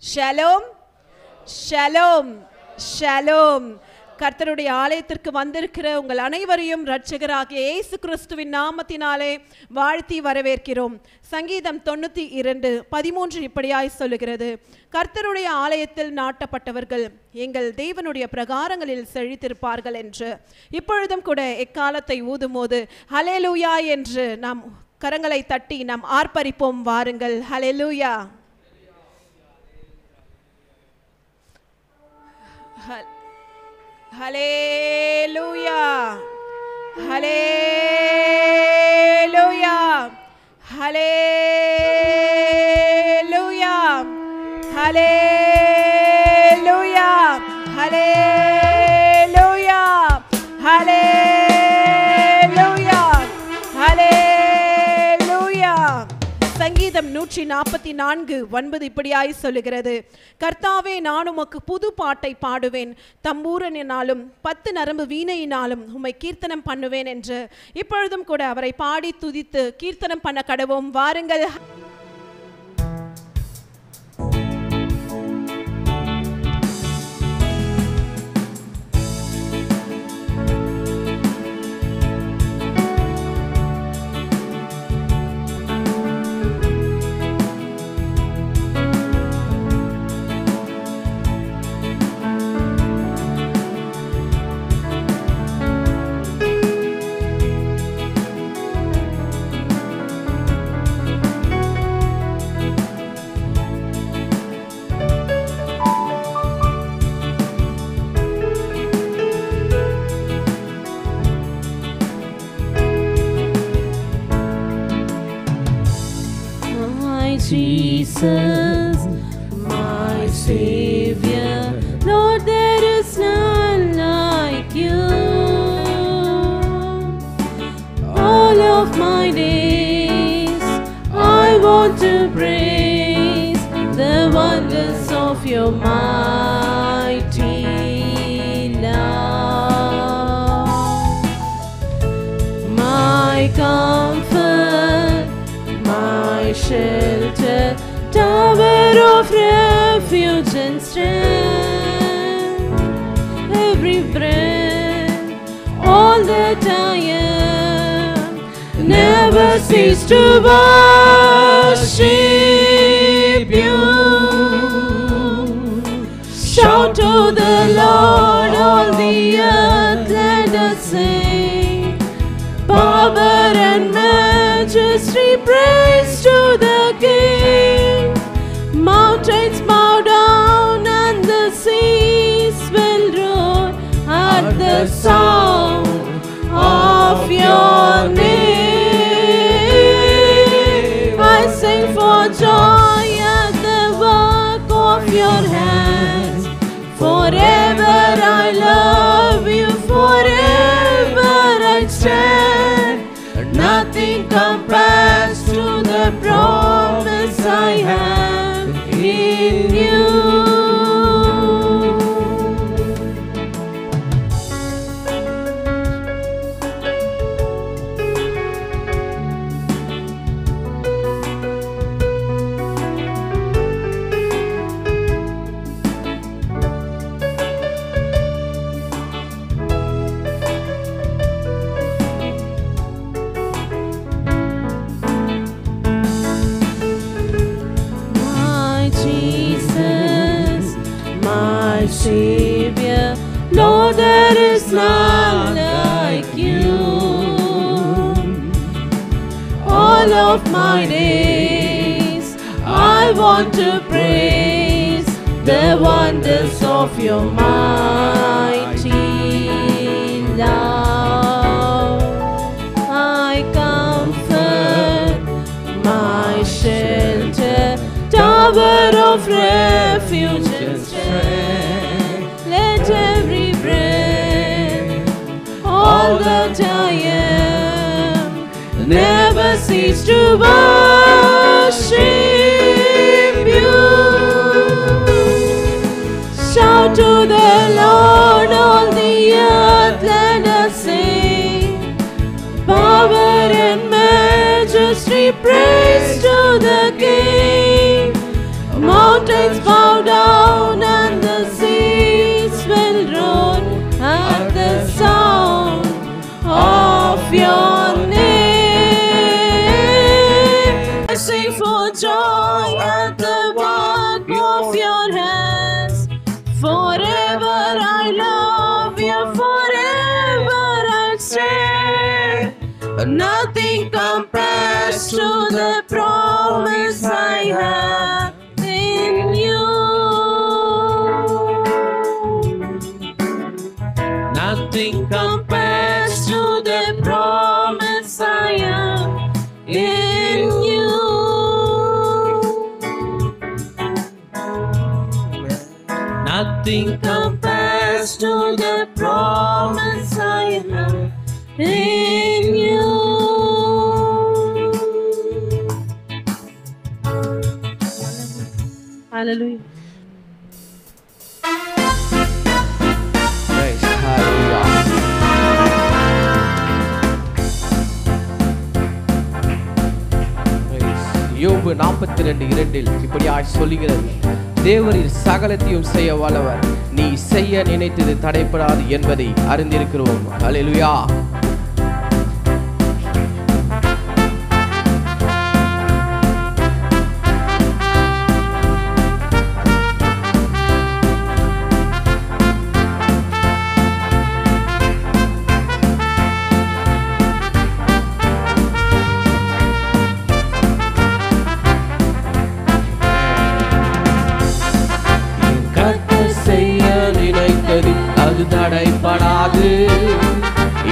Shalom shalom shalom. கர்த்தருடைய ஆலயத்திற்கு வந்திருக்கிற உங்கள் அனைவரையும் இரட்சகராகிய இயேசு கிறிஸ்துவின் நாமத்தினாலே வாழ்த்தி வரவேற்கிறோம். சங்கீதம் 92:13 இப்படியாய் சொல்லுகிறது, கர்த்தருடைய ஆலயத்தில் நாட்டப்பட்டவர்கள் எங்கள் தேவனுடைய பிரகாரங்களில் செழித்திருப்பார்கள் என்று. இப்பொழுதும் கூட எக்காலத்தை ஊதும்போது ஹல்லேலூயா என்று நாம் கரங்களை தட்டி நாம் ஆர்ப்பரிப்போம். வாருங்கள், ஹல்லேலூயா. ஹல்லேலூயா ஹல்லேலூயா ஹல்லேலூயா ஹல்லேலூயா ஹல்லேலூயா ஹல்லேலூயா ஹல்லேலூயா. சங்கீதம் 144:9 இப்படியாய் சொல்லுகிறது, கர்த்தாவே நான் உமக்கு புது பாட்டை பாடுவேன், தம்பூரனினாலும் 10 நரம்பு வீணையினாலும் உம்மை கீர்த்தனம் பண்ணுவேன் என்று. இப்பொழுதும் கூட அவரை பாடி துதித்து கீர்த்தனம் பண்ண கடவோம். வாருங்கள். Jesus, my Savior, Lord, there is none like you. All of my days I want to praise the wonders of your mighty love. My comfort, my shelter, tower of refuge and strength, every breath, all that I am, never cease to worship you. Shout to the Lord, all the earth, let us sing, power and majesty, praise to the King. Mountains bow down and the seas will roar at the sound of your name. I sing for joy at the work of your hands. Forever I love you, forever I stand. Nothing compares to the promise I have in you. Savior, Lord, there is none like you. All of my days I want to praise the wonders of your mighty love. My comfort, my shelter, tower of refuge and strength, let every breath, all that I am, never cease to worship you. Shout to the Lord, all the earth, let us sing, power and majesty, praise to the King. Mountains bow love you forever I'll stay. Nothing compares to the promise I have in you. Nothing compares to the promise I have in you. Nothing compares to the promise I have in you. Hallelujah. Praise, hallelujah. Praise. யோபு 42:2 இப்படியாய் சொல்லுகிறது, தேவரீர் சகலத்தையும் செய்ய வல்லவர், நீ செய்ய நினைத்தது தடைப்படாது என்பதை அறிந்திருக்கிறோம். ஹல்லேலூயா. அது தடைப்படாது,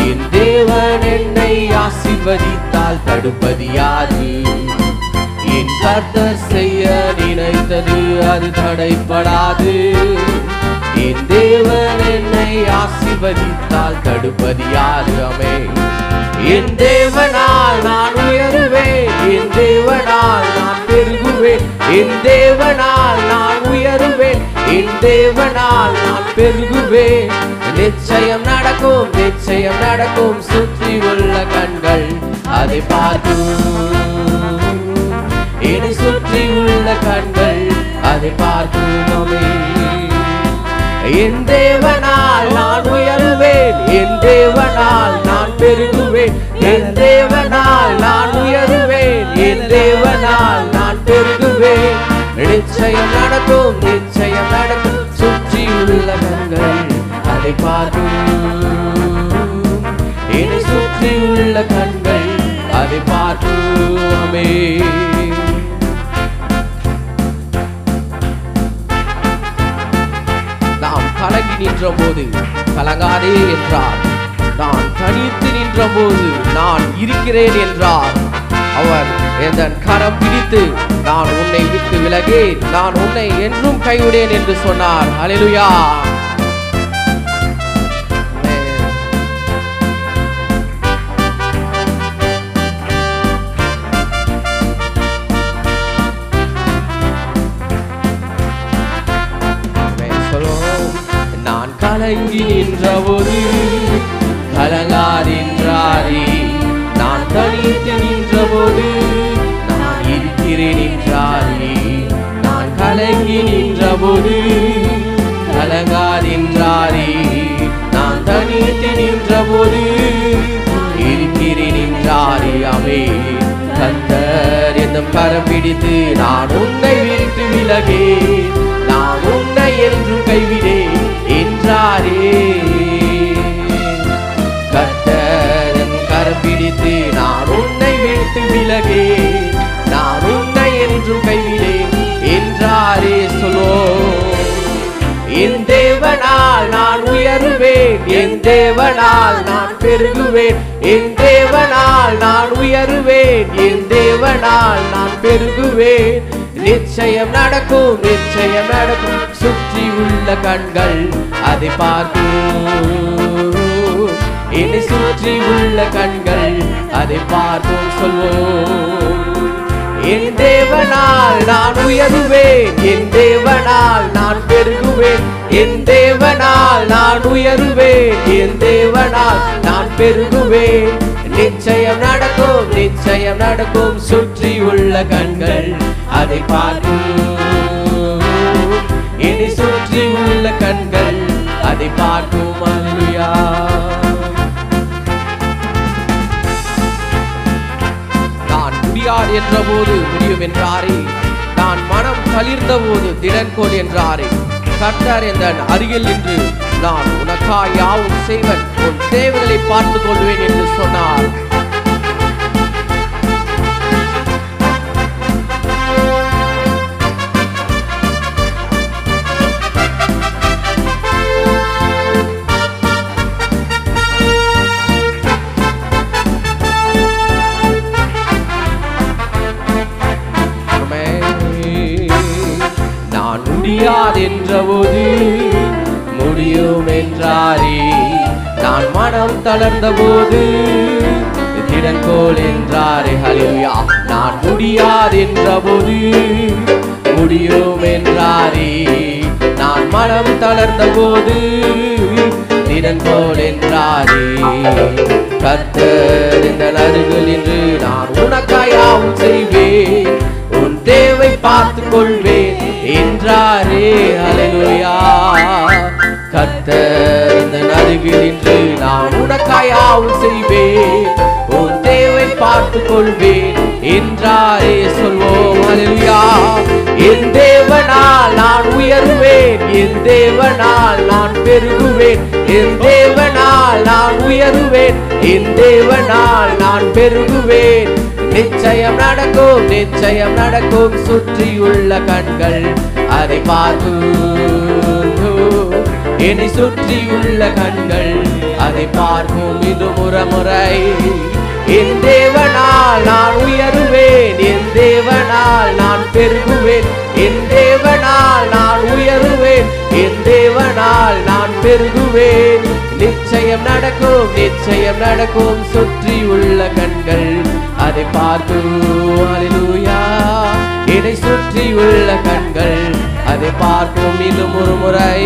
என் தேவன் என்னை ஆசீர்வதித்தால் தடுப்பது யாது? என் கர்த்தர் செய்ய நினைத்தது அது தடைப்படாது, என் தேவன் என்னை ஆசீர்வதித்தால் தடுப்பது யாது? ஆமென். என் தேவனால் நான் உயருவேன், என் தேவனால் நான் பெருகுவேன், என் தேவனால் நான் உயருவேன், என் தேவனால் நான் பெருகுவேன். நிச்சயம் நடக்கும், நிச்சயம் நடக்கும், சுற்றி உள்ள கண்கள் அதை பார்க்கும், என்னை சுற்றி உள்ள கண்கள் அதை பார்க்கும். என் தேவனால் நான் உயருவேன், என் தேவனால் நான் பெருகுவேன், என் தேவனால் நான் உயருவேன், என் தேவனால் நான் பெருகுவேன். நிச்சயம் நடக்கும், நிச்சயம் நடக்கும், சுற்றி உள்ள கண்கள் அதை பார்க்கும், என்னை சுற்றி உள்ள கண்கள் அதை பார்க்குமே. நாம் கலங்கி நின்ற போது கலங்காதே என்றார், நான் தனித்து நின்ற போது நான் இருக்கிறேன் என்றார். அவர் என் கரம் பிடித்து நான் உன்னை விட்டு விலகேன், நான் உன்னை என்றும் கைவிடேன் என்று சொன்னார். ஹல்லேலூயா. நான் கலங்கி நின்றபோது கலங்காதென்றாரே, நான் தனித்து நின்றபோது நான் இருக்கிறேன் என்றாரே. நான் கலங்கி நின்றபோது கலங்காதென்றாரே, நான் தனித்து நின்றபோது இருக்கிறேன் என்றாரே. ஆமென். கர்த்தர் என்னும் கரம் பிடித்து நான் உன்னை விட்டு விலகேன், நான் உன்னை என்றும் கைவிடேன் என்றாரே. கர்த்தர் என் கரம் பிடித்து நான் உன்னை விட்டு விலகேன், நான் உன்னை என்றும் கைவிடேன் என்றாரே. சொல்லோ, என் தேவனால் நான் உயருவேன், என் தேவனால் நான் பெருகுவேன், என் தேவனால் நான் உயருவேன், என் தேவனால் நான் பெருகுவேன். நிச்சயம் நடக்கும், நிச்சயம் நடக்கும், சுற்றி உள்ள கண்கள் அதை பார்க்கும், என்னை சுற்றி உள்ள கண்கள் அதை பார்க்கும். சொல்வோம், என் தேவனால் நான் உயருவேன், என் தேவனால் நான் பெருகுவேன், என் தேவனால் நான் உயருவேன், என் தேவனால் நான் பெருகுவேன். நிச்சயம் நடக்கும், நிச்சயம் நடக்கும், சுற்றி உள்ள கண்கள் அதை பார்க்கும், என்னை சுற்றி உள்ள கண்கள் அதை பார்க்கும். அல்லேலூயா. நான் முடியாது என்ற போது முடியும் என்றாரே, நான் மனம் தளிர்ந்த போது திடன்கோல் என்றாரே. கர்த்தர் என் அருகில் நின்று நான் உனக்காய் யாவும் செய்வன், உன் தேவைகளை பார்த்துக் கொள்வேன் என்று சொன்னார். நான் முடியாதென்றபோது முடியும் என்றாரே, நான் மனம் தளர்ந்த போது திடன்கோள் என்றாரே. ஹல்லேலூயா. நான் முடியாதென்றபோது முடியும் என்றாரே, நான் மனம் தளர்ந்த போது திடன்கோள் என்றாரே. கர்த்தர் இந்த அருகில் நின்று நான் உனக்காயாவும் செய்வேன், உன் தேவை பார்த்துக் கொள்வேன் என்றாரே. ஹல்லேலூயா. கர்த்தர் இந்த அருகில் நின்று நான் உனக்காயாவும் செய்வேன், உன் தேவை பார்த்துக் கொள்வேன் என்றாரே. சொல்வோம் ஹல்லேலூயா. என் தேவனால் நான் உயர்வேன், என் தேவனால் நான் பெருகுவேன், என் தேவனால் நான் உயர்வேன், என் தேவனால் நான் பெருகுவேன். நிச்சயம் நடக்கும், நிச்சயம் நடக்கும். சுற்றியுள்ள கண்கள் அதை பார்க்கும், என்னை சுற்றியுள்ள கண்கள் அதை பார்க்கும். இது முறை என் தேவனால் நான் உயருவேன், என் தேவனால் நான் பெருகுவேன், என் தேவனால் நான் உயருவேன், என் தேவனால் நான் பெருகுவேன். நிச்சயம் நடக்கும், நிச்சயம் நடக்கும். சுற்றியுள்ள கண்கள் அதை பார்க்கும். ஹல்லேலூயா. என்னை சுற்றியுள்ள கண்கள் அதை பார்க்கும். இன்னும் ஒரு முறை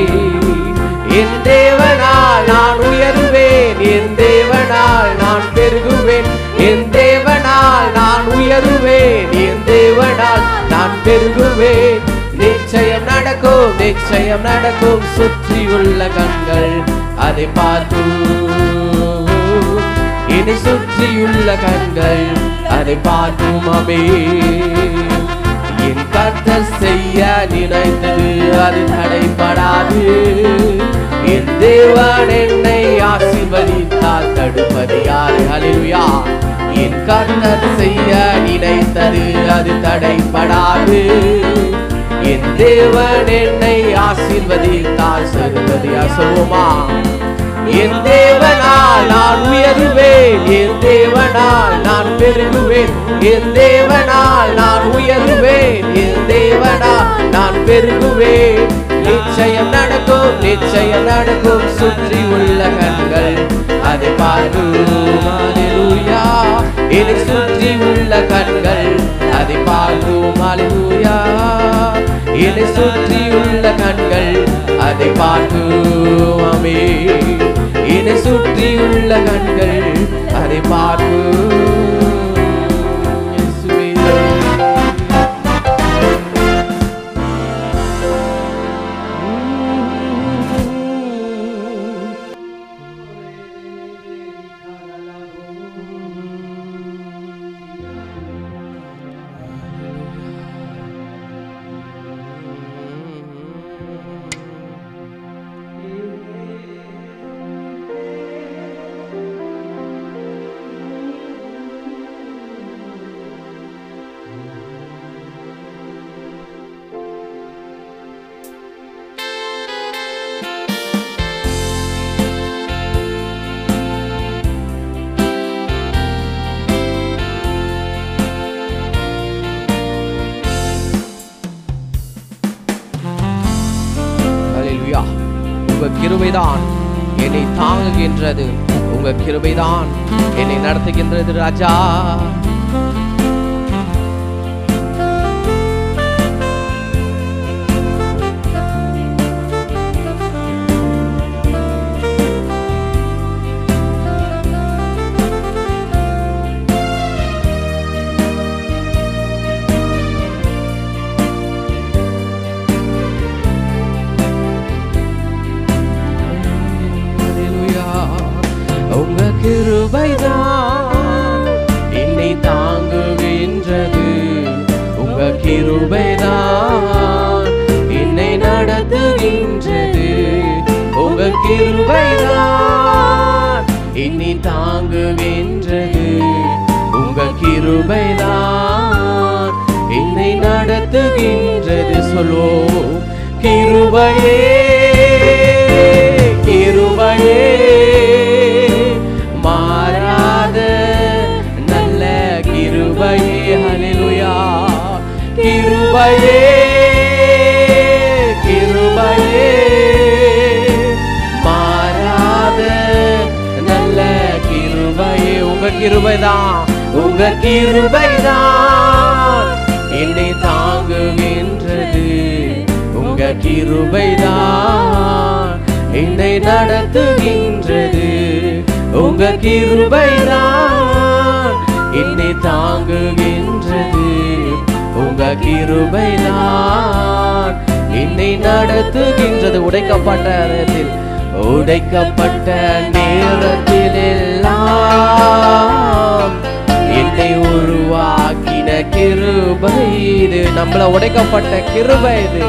என் தேவனால் நான் உயருவேன், என் தேவனால் நான் பெருகுவேன், என் தேவனால் நான் உயருவேன், என் தேவனால் நான் பெருகுவேன். நிச்சயம் நடக்கும், நிச்சயம் நடக்கும். சுற்றியுள்ள கண்கள் அதை பார்க்கும், என்னை சுற்றியுள்ள கண்கள் அதை பார்க்கும். ஆமென். என் கர்த்தர் செய்ய நினைத்தது அது தடைபடாது, என் தேவன் என்னை ஆசீர்வதித்தால் தடுப்பது யாரு? ஹல்லேலூயா. என் கர்த்தர் செய்ய நினைத்தது அது தடைபடாது, என் தேவன் என்னை ஆசீர்வதித்தால் தடுப்பது யார்? சொல்வோமா? என் தேவனால் நான் உயருவேன், என் தேவனால் நான் பெருகுவேன், என் தேவனால் நான் உயருவேன், என் தேவனால் நான் பெருகுவேன். நிச்சயம் நடக்கும், நிச்சயம் நடக்கும். சுற்றியுள்ள கண்கள் அதை பார்க்கும். ஹல்லேலூயா. என்னை சுற்றியுள்ள கண்கள் அதை பார்க்கும். ஹல்லேலூயா. என்னை சுற்றியுள்ள கண்கள் அதை பார்க்கும். ஆமென். என்னை சுற்றியுள்ள கண்கள் அதை பார்க்கும். உங்க கிருபைதான் என்னை தாங்குகின்றது, உங்க கிருபைதான் என்னை நடத்துகின்றது ராஜா. உங்க கிருபைதான் என்னை தாங்குகின்றது, உங்க கிருபைதான் என்னை நடத்துகின்றது, உங்க கிருபைதான் என்னை தாங்குகின்றது. உங்க கிருபைதான் என்னை நடத்துகின்றது. சொல்வோம் கிருபையே கிருபையே மாறாத நல்ல கிருபையே. ஹல்லேலூயா. கிருபையே கிருபையே மாறாத நல்ல கிருபையே. உங்க கிருபைதான் உங்க கிருபைதான் என்னை தாங்குகின்றது. உங்க கிருபைதான் என்னை நடத்துகின்றது. உங்க கிருபைதான் என்னை தாங்குகின்றது. உங்க கிருபைதான் என்னை நடத்துகின்றது. உடைக்கப்பட்ட நேரத்தில் எல்லாம் என்னை உருவாக்கின கிருபை இது. நம்மள உடைக்கப்பட்ட கிருபை இது.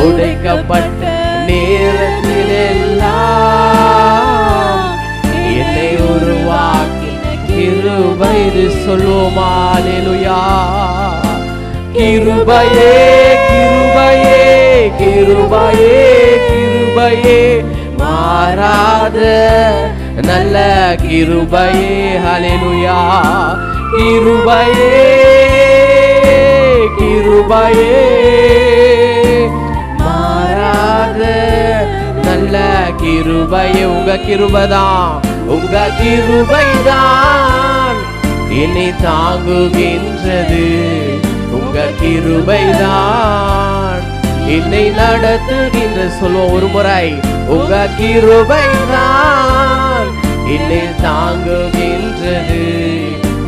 உடைக்கப்பட்ட நேரத்தில் எல்லாம் என்னை உருவாக்கின கிருபை இது. சொல்லுவோமா அல்லேலூயா. கிருபையே கிருபையே கிருபையே கிருபையே மாறாத நல்ல கிருபையே. ஹல்லேலூயா. கிருபையே கிருபையே மாறாத நல்ல கிருபையே. உங்க கிருபைதான் உங்க கிருபைதான் என்னை தாங்குகின்றது. உங்க கிருபைதான் என்னை நடத்துகின்ற. சொல்லுவோம் ஒரு முறை. உங்க கிருபைதான் என்னை தாங்குகின்றது.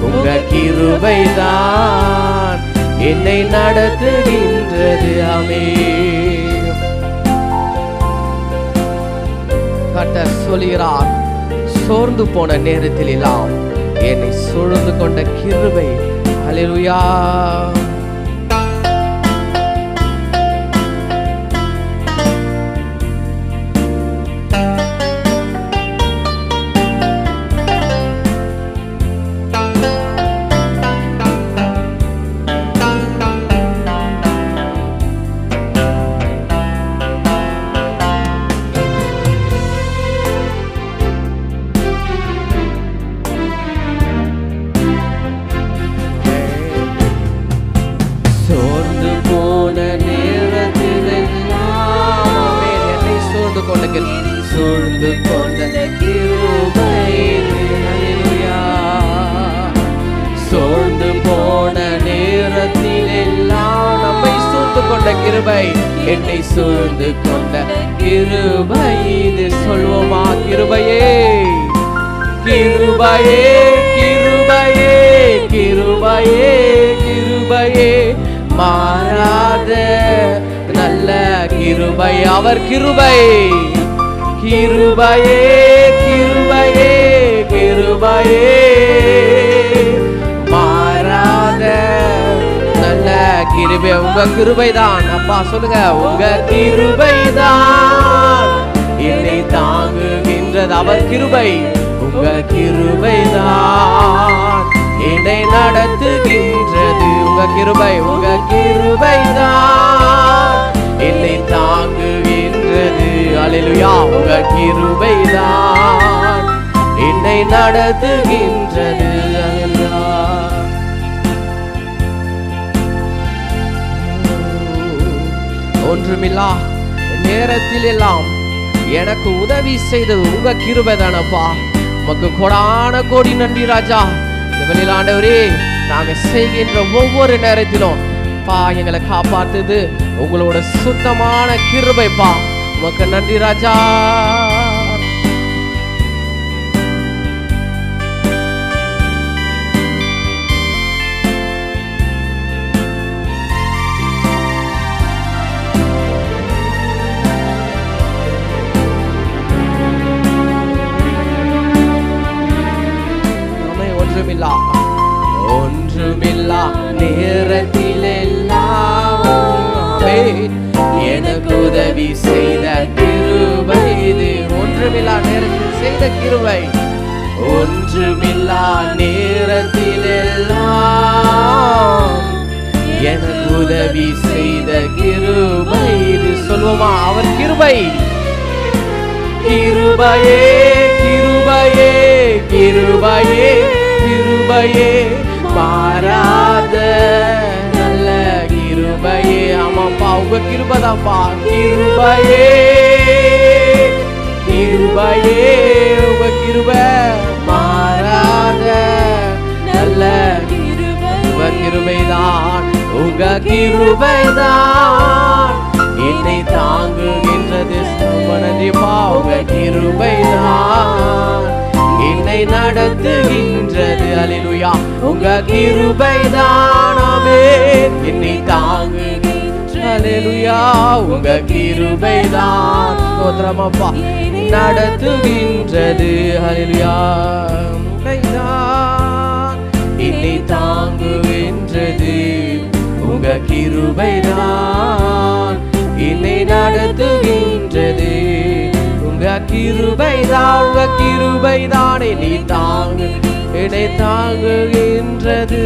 உங்க கிருபைதான் என்னை நடத்துகின்றது. ஆமென். கர்த்தர் சொல்கிறார், சோர்ந்து போன நேரத்தில் எல்லாம் என்னை சூழ்ந்து கொண்ட கிருபை. ஹல்லேலூயா. சூழ்ந்து கொண்ட கிருபை. ஹல்லேலூயா. சோர்ந்து போன நேரத்தில் எல்லாம் நம்மை சூழ்ந்து கொண்ட கிருபை. என்னை சூழ்ந்து கொண்ட கிருபை இது. சொல்வோமா கிருபையே கிருபையே கிருபையே கிருபையே கிருபையே மாறாத நல்ல கிருபை. அவர் கிருபை கிருபையே கிருபையே கிருபையே மாறாத நல்ல கிருபை. உங்க கிருபைதான் அப்பா. சொல்லுங்க. உங்க கிருபைதான் என்னை தாங்குகின்றது. அவர் கிருபை. உங்க கிருபைதான் என்னை நடத்துகின்றது. உங்க கிருபை உங்க கிருபைதான் என்னை தாங்குகின்றது. அல்லேலூயா. உங்க கிருபைதான் என்னை நடத்துகின்றது. அல்லேலூயா. ஒன்றுமில்லா நேரத்தில் எல்லாம் எனக்கு உதவி செய்தது உங்க கிருபைதானப்பா. உமக்கு கோடான கோடி நன்றி ராஜா. இந்த வெளியில் ஆண்டவரே, நாங்க செய்கின்ற ஒவ்வொரு நேரத்திலும் பா எங்களை காப்பாத்துது உங்களோட சுத்தமான கிருபைப்பா. உமக்கு நன்றி ராஜா. ஒன்றுமில்லா நேரத்தில் எல்லாம் எனக்கு உதவி செய்த கிருபை இது. நேரத்தில் செய்த கிருபை, ஒன்றுமில்லா நேரத்திலெல்லாம் எனக்கு உதவி செய்த கிருபை இது. சொல்லுவோமா? அவர் கிருபை, கிருபையே கிருபையே கிருபையே கிருபையே, மாறாத நல்ல கிருபையே. ஆமாப்பா, உங்க கிருபைதான்ப்பா. கிருபையே கிருபையே, உங்க கிருபை மாறாத நல்ல உங்க கிருபைதான், உங்க கிருபைதான் என்னை தாங்குகின்றது. நன்றிப்பா, உங்க கிருபைதான் என்னை நடத்துகின்றது. அல்லேலூயா, உங்க கிருபைதான் ஆமென் என்னை தாங்குகின்றது. அல்லேலூயா, உங்க கிருபைதான் ஸ்தோத்திரமப்பா நடத்துகின்றது. அல்லேலூயா, என்னை தாங்குகின்றது. உங்க கிருபைதான் என்னை நடத்துகின்றது. உங்க கிருபைதான், உங்க கிருபைதான் என்னை தாங்குகின்றது.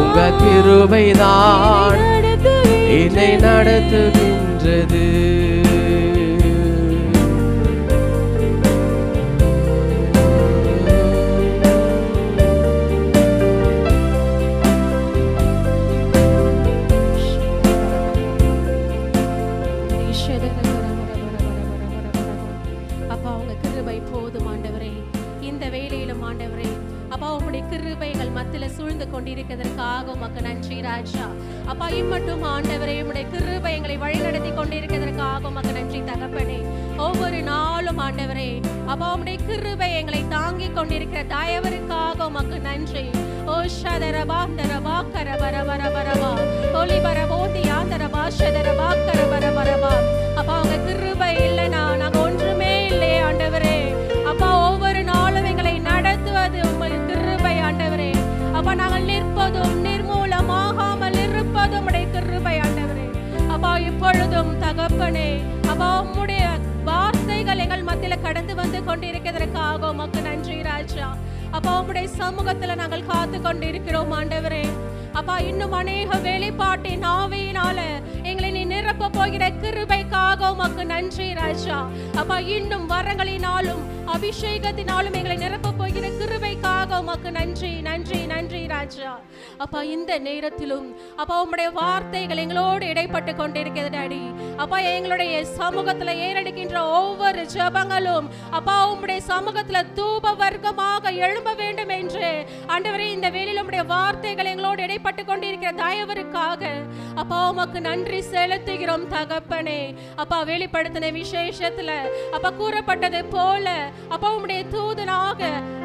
உங்க கிருபைதான் என்னை நடத்துகின்றது. அப்பா, உங்க கிருபை போதும் ஆண்டவரே. இந்த வேளையிலும் ஆண்டவரே அப்பா, உங்களுடைய கிருபைகள் மத்தியில சூழ்ந்து கொண்டிருக்கிறதற்காக உமக்கு நன்றி ராஜா. அப்பா, இம்மட்டும் ஆண்டவரே உங்களுடைய கிருபை எங்களை வழிநடத்தி கொண்டிருக்கிறதற்காக உமக்கு நன்றி தகப்பனே. ஒவ்வொரு நாளும் ஆண்டவரே அப்பா, உங்களுடைய கிருபை எங்களை தாங்கி கொண்டிருக்கிற தயவருக்காக உமக்கு நன்றி. ஓ ஷதரபா தரபா கரபரபரபரபா ஒலிபரபோதி ஆந்தரபா ஷதரபா கரபரபரபா. அப்பா, உங்க கிருபை இல்லைனா நாங்க ஒன்றுமே இல்லை ஆண்டவரே. அப்பா, ஒவ்வொரு நாளும் எங்களை நடத்துவது உங்கள் கிருபை ஆண்டவரே. அப்பா, நாங்கள் நிற்பதும் நிர்மூலமாகாமல் இருப்பதும் உடைய கிருபை ஆண்டவரே. அப்பா, இப்பொழுதும் தகப்பனே அப்பா, உம்முடைய வார்த்தைகள் எங்கள் மத்தியில கடந்து வந்து கொண்டிருக்கிறதற்காக உமக்கு நன்றி ராஜா. அப்பா, உம்முடைய சமூகத்துல நாங்கள் காத்து கொண்டிருக்கிறோம் ஆண்டவரே. அப்பா, இன்னும் அநேக வெளிப்பாட்டின் ஆவியினால எங்களை நீ நிரப்ப போகிற கிருபைக்காக உமக்கு நன்றி ராஜா. அப்பா, இன்னும் வரங்களினாலும் அபிஷேகத்தினாலும் எங்களை நிரப்ப போகிற கிருபைக்காக உமக்கு நன்றி நன்றி நன்றி ராஜா. அப்பா, இந்த நேரத்திலும் அப்பா, உம்முடைய வார்த்தைகள் எங்களோடு இடைப்பட்டு கொண்டிருக்கிறது டாடி. அப்பா, எங்களுடைய சமூகத்துல ஏறெடுக்கின்ற ஒவ்வொரு ஜெபங்களும் அப்பா, உம்முடைய சமூகத்துல தூப வர்க்கமாக எழும்ப வேண்டும் என்று ஆண்டவரே இந்த வேளையில உம்முடைய வார்த்தைகள் எங்களோடு இடைப்பட்டு கொண்டிருக்கிற தயவருக்காக அப்பா உமக்கு நன்றி செலுத்துகிறோம் தகப்பனே. அப்பா, வெளிப்படுத்தின விசேஷத்துல அப்பா கூறப்பட்டது போல அப்பா, உம்முடைய தூதனாக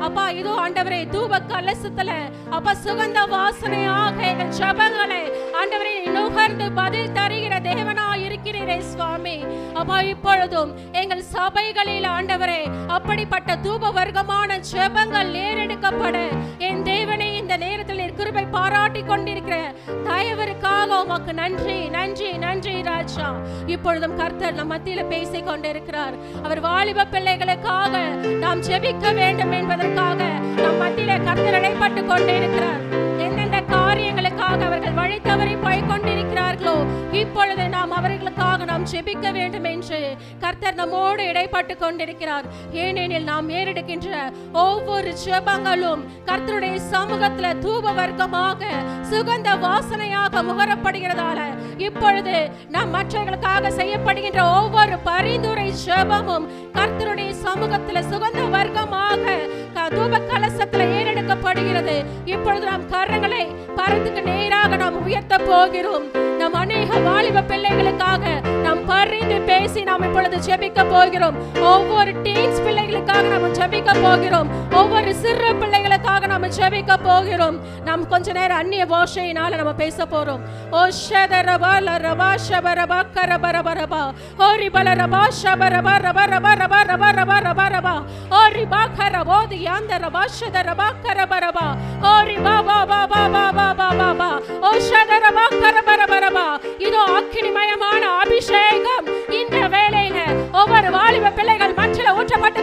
அப்பா இதோ ஆண்டவரே தூப கலசத்துல அப்பா சுகந்த வாசனையாக எங்கள் ஜெபங்களை ஆண்டவரே நுகர்ந்து பதில் தருகிற தேவனாய் இருக்கிறீரே சுவாமி. அப்பா, இப்பொழுதும் எங்கள் சபைகளில் ஆண்டவரே அப்படிப்பட்ட தூப வர்க்கமான ஜெபங்கள் ஏறெடுக்கப்பட என் தேவனே இந்த நேரத்தில் கிருபை பாராட்டி கொண்டிருக்கிற தயவருக்காக உமக்கு நன்றி நன்றி நன்றி ராஜா. இப்பொழுதும் கர்த்தர் நம் மத்தியில பேசிக் கொண்டிருக்கிறார். அவர் வாலிப பிள்ளைகளுக்காக நாம் ஜெபிக்க வேண்டும் என்பதற்காக நம் மத்தியில கர்த்தர் இடைப்பட்டு கொண்டிருக்கிறார். எந்தெந்த காரியங்களுக்காக அவர்கள் வழி தவறி போய் கொண்டிருக்கிறார்களோ இப்பொழுது நாம் அவர்களுக்காக நாம் ஜெபிக்க வேண்டும் என்று கர்த்தர் நம்மோடு இடைப்பட்டு கொண்டிருக்கிறார். ஏனெனில் நாம் ஏறெடுக்கின்ற ஒவ்வொரு ஜெபங்களும் கர்த்தருடைய சமூகத்துல தூப வர்க்கமாக சுகந்த வாசனையாக முகரப்படுகிறதால இப்பொழுது நாம் மற்றவர்களுக்காக செய்யப்படுகின்ற ஒவ்வொரு பரிந்துரை ஜெபமும் கர்த்தருடைய சமூகத்துல சுகந்த வர்க்கமாக தூப கலசத்துல ஏறெடுக்கப்படுகிறது. இப்பொழுது நாம் கரங்களை பரத்துக்கு நேராக நாம் உயர்த்த போகிறோம். நம் அநேக வாலிப பிள்ளைகளுக்காக நாம் பரிந்து பேசி நாம் இப்பொழுது ஜெபிக்க போகிறோம். ஒவ்வொரு டீன்ஸ் பிள்ளைகளுக்காக நாம் ஜெபிக்க போகிறோம். ஒவ்வொரு சிறு பிள்ளைகளுக்காக நாம் ஜெபிக்க போகிறோம். நாம் கொஞ்ச நேரம் அந்நிய பாஷையினால நம்ம பேச போறோம். ஓ ஷதரபல ரபா ஷபரபா கரபரபரபா ஓரி பல ரபா ஷபரபா ரபா ரபா ரபா ரபா ரபா ரபா ரபா ஓரி பா கரபோதி அந்த ரபா ஷதரபா கரபரபா ஓரி பா பா பா பா பா பா பா பா பா ஓ ஷதரபா கரபரபரபா. இதோ அக்கினிமயமான அபிஷேகம் இந்த வேளையில ஒவ்வொரு வாலிப பிள்ளைகள் மத்தியில ஊற்றப்பட்டு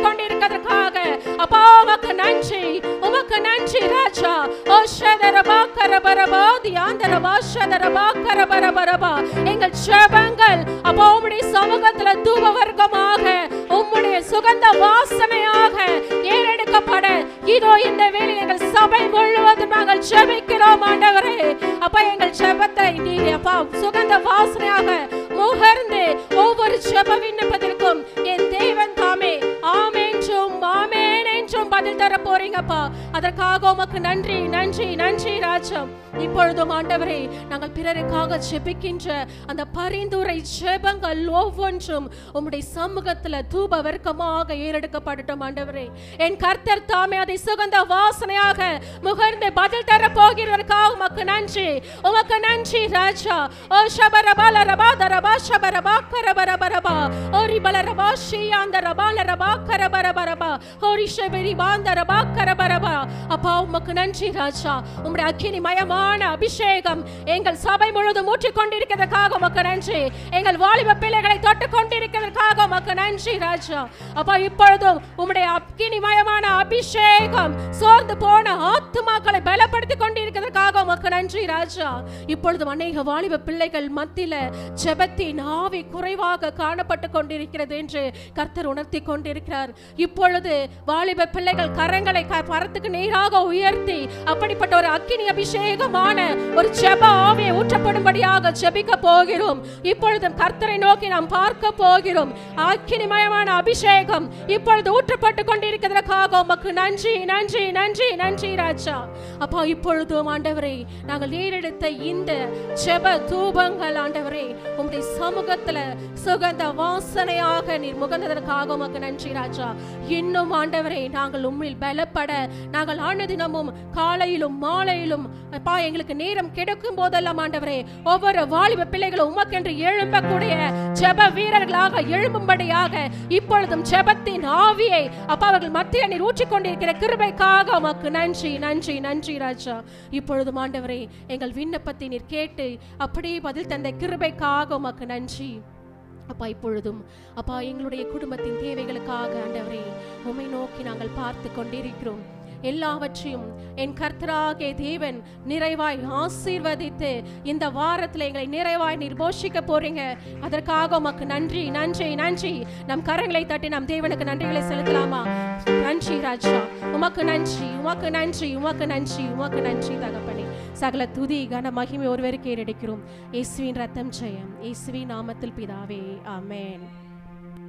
ரபரபா தியாந்தரபா ஷதரபா கரபரபரபா. எங்கள் ஜெபங்கள் அப்பா உம்முடைய சமூகத்துல தூப வர்க்கமாக உம்முடைய சுகந்த வாசனையாக ஏறெடுக்கப்பட இதோ இந்த வேளையில் எங்கள் சபை முழுவதும் நாங்கள் ஜெபிக்கிறோம் ஆண்டவரே. அப்பா எங்கள் ஜெபத்தை நீர் அப்பா சுகந்த வாசனையாக முகர்ந்து ஒவ்வொரு ஜெப விண்ணப்பத்திற்கும் என் தேவன் தாமே ஆமென் ஆமென் என்றும் பதில் தர போறீங்கப்பா. அதற்காக உமக்கு நன்றி நன்றி நன்றி ராஜா. இப்பொழுதும் ஆண்டவரே நாங்கள் பிறருக்காக ஜெபிக்கின்ற அந்த பரிந்துரை ஜெபங்கள் ஒவ்வொன்றும் உம்முடைய சமூகத்துல தூப வர்க்கமாக ஏறெடுக்கப்படட்டும் ஆண்டவரே. என் கர்த்தர் தாமே அதை சுகந்த வாசனையாக முகர்ந்து பதில் தர போகிறதற்காக உமக்கு நன்றி உமக்கு நன்றி ராஜா. ஓ ஷபரபால ரபா தரபா ஷபரபா கரபரபரபா ஓரி பலரபா ஷியாந்த ரபால ரபா கரபரபரபா ஓரி ஷபரி பாந்த ரபா கரபரபா. அப்பா உமக்கு நன்றி ராஜா. உம்முடைய அக்கினி மயமான அபிஷேகம் எங்கள் சபை முழுவதும் ஊற்றிக் கொண்டிருக்கிறதுக்காக உமக்கு நன்றி. எங்கள் வாலிப பிள்ளைகளை தொட்டுக் கொண்டிருக்கிறதுக்காக உமக்கு நன்றி ராஜா. அப்பா இப்பொழுதும் உம்முடைய அக்கினி மயமான அபிஷேகம் சோர்ந்து போன ஆத்துமாக்களை பலப்படுத்திக் கொண்டிருக்கிறதுக்காக உமக்கு நன்றி ராஜா. இப்பொழுதும் அநேக வாலிப பிள்ளைகள் மத்தியில ஜெபத்தின் ஆவி குறைவாக காணப்பட்டு கொண்டிருக்கிறது என்று கர்த்தர் உணர்த்தி கொண்டிருக்கிறார். இப்பொழுது வாலிப பிள்ளைகள் கரங்களை பரத்துக்கு நேராக உயர்த்தி அப்படிப்பட்ட ஒரு அக்கினி அபிஷேகமான ஒரு ஜெப ஆவியை ஊற்றப்படும்படியாக ஜெபிக்க போகிறோம். இப்பொழுதும் கர்த்தரை நோக்கி நாம் பார்க்க போகிறோம். அக்கினிமயமான அபிஷேகம் இப்பொழுது ஊற்றப்பட்டு கொண்டிருக்கிறதுக்காக உமக்கு நன்றி நன்றி நன்றி நன்றி ராஜா. அப்பா இப்பொழுதும் ஆண்டவரே நாங்கள் ஏறெடுத்த இந்த ஜெப தூபங்கள் ஆண்டவரே உம்முடைய சமூகத்துல சுகந்த வாசனையாக நீர் முகந்ததற்காக உமக்கு நன்றி ராஜா. இன்னும் ஆண்டவரே நாங்கள் உம்மில் பலப்பட நாங்கள் ஆனதினமும் காலையிலும் மாலையிலும் அப்பா எங்களுக்கு நேரம் கிடைக்கும் போதெல்லாம் ஆண்டவரே ஒவ்வொரு வாலிப பிள்ளைகளும் உமக்கென்று எழும்பக்கூடிய ஜெப வீரர்களாக எழும்பும்படியாக இப்பொழுதும் ஜெபத்தின் ஆவியை அப்பா அவர்கள் மத்தியில் நீர் ஊற்றிக் கொண்டிருக்கிற கிருபைக்காக உமக்கு நன்றி நன்றி நன்றி ராஜா. இப்பொழுதும் ஆண்டவரே எங்கள் விண்ணப்பத்தை நீர் கேட்டு அப்படியே பதில் தந்த கிருபைக்காக உமக்கு நன்றி. அப்பா இப்பொழுதும் அப்பா எங்களுடைய குடும்பத்தின் தேவைகளுக்காக ஆண்டவரே உம்மை நோக்கி நாங்கள் பார்த்து கொண்டிருக்கிறோம். எல்லாவற்றையும் என் கர்த்தராகிய தேவன் நிறைவாய் ஆசீர்வதித்து இந்த வாரத்தில் எங்களை நிறைவாய் நீர் போஷிக்க போறீங்க. அதற்காக உமக்கு நன்றி நன்றி நன்றி. நம் கரங்களை தட்டி நம் தேவனுக்கு நன்றிகளை செலுத்தலாமா? நன்றி ராஜா. உமக்கு நன்றி உமக்கு நன்றி உமக்கு நன்றி உமக்கு நன்றி தகப்பனே. சகல துதி கன மகிமை ஒருவருக்கு ஏறெடுக்கிறோம். இயேசுவின் ரத்தம் ஜெயம். இயேசுவின் நாமத்தில் பிதாவே ஆமென்.